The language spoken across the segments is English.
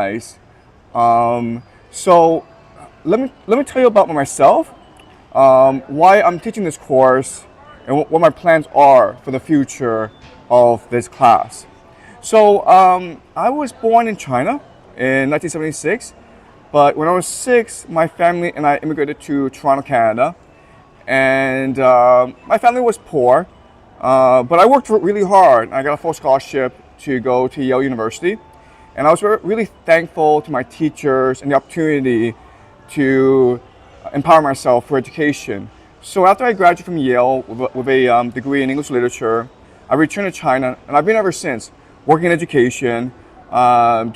guys. So let me tell you about myself, why I'm teaching this course, and what my plans are for the future of this class. So I was born in China in 1976, but when I was 6, my family and I immigrated to Toronto, Canada, and my family was poor, but I worked really hard. I got a full scholarship to go to Yale University, and I was really thankful to my teachers and the opportunity to empower myself for education. So after I graduated from Yale with a degree in English literature, I returned to China, and I've been ever since working in education,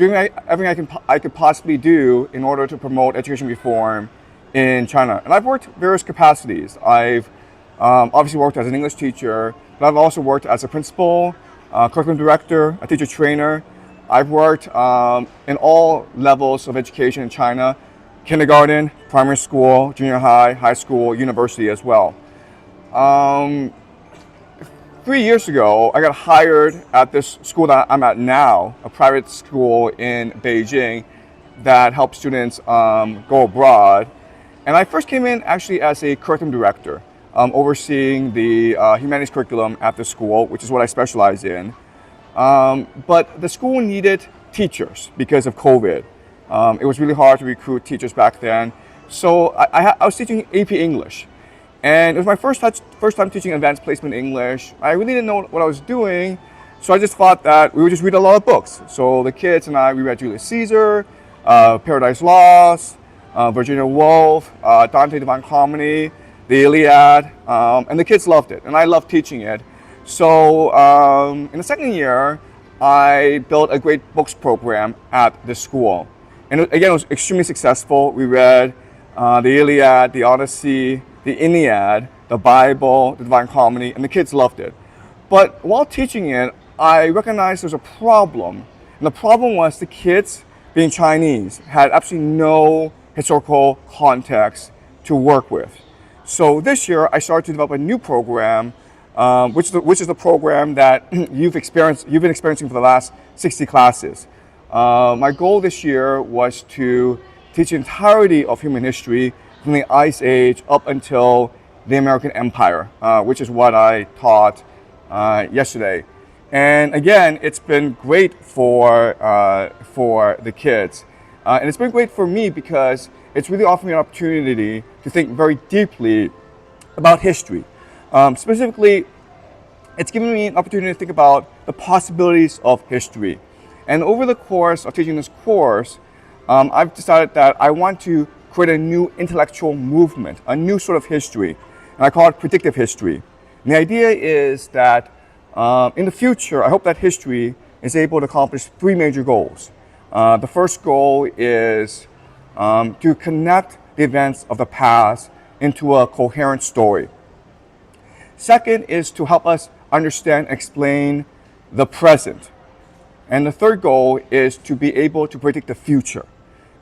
doing everything I could possibly do in order to promote education reform in China. And I've worked various capacities. I've obviously worked as an English teacher, but I've also worked as a principal, curriculum director, a teacher trainer. I've worked in all levels of education in China: kindergarten, primary school, junior high, high school, university as well. 3 years ago, I got hired at this school that I'm at now, a private school in Beijing that helps students go abroad. And I first came in actually as a curriculum director, overseeing the humanities curriculum at the school, which is what I specialize in. But the school needed teachers because of COVID. It was really hard to recruit teachers back then. So I was teaching AP English. And it was my first time teaching advanced placement English. I really didn't know what I was doing, so I just thought that we would just read a lot of books. So the kids and we read Julius Caesar, Paradise Lost, Virginia Woolf, Dante Divine Comedy, the Iliad, and the kids loved it, and I loved teaching it. So in the second year, I built a great books program at the school. And again, it was extremely successful. We read the Iliad, the Odyssey, the Ennead, the Bible, the Divine Comedy, and the kids loved it. But while teaching it, I recognized there was a problem. And the problem was the kids, being Chinese, had absolutely no historical context to work with. So this year, I started to develop a new program, which is the program that you've been experiencing for the last 60 classes. My goal this year was to teach the entirety of human history from the Ice Age up until the American Empire, which is what I taught yesterday. And again, it's been great for the kids. And it's been great for me because it's really offered me an opportunity to think very deeply about history. Specifically, it's given me an opportunity to think about the possibilities of history. And over the course of teaching this course, I've decided that I want to create a new intellectual movement, a new sort of history, and I call it predictive history. And the idea is that in the future, I hope that history is able to accomplish 3 major goals. The first goal is to connect the events of the past into a coherent story. Second is to help us understand and explain the present. And the third goal is to be able to predict the future.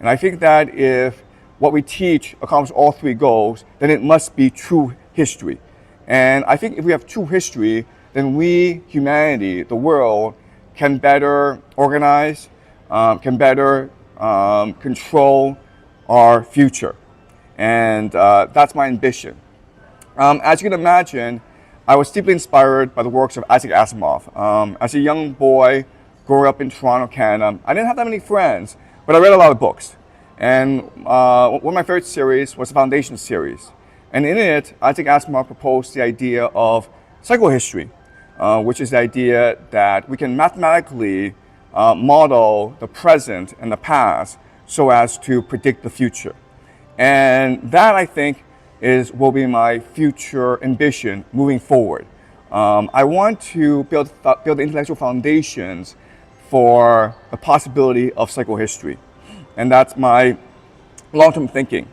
And I think that if what we teach accomplishes all 3 goals, then it must be true history. And I think if we have true history, then we, humanity, the world, can better organize, can better control our future. And that's my ambition. As you can imagine, I was deeply inspired by the works of Isaac Asimov. As a young boy growing up in Toronto, Canada, I didn't have that many friends, but I read a lot of books. And one of my favorite series was the Foundation series. And in it, Isaac Asimov proposed the idea of psychohistory, which is the idea that we can mathematically model the present and the past so as to predict the future. And that, I think, will be my future ambition moving forward. I want to build the intellectual foundations for the possibility of psychohistory. And that's my long-term thinking.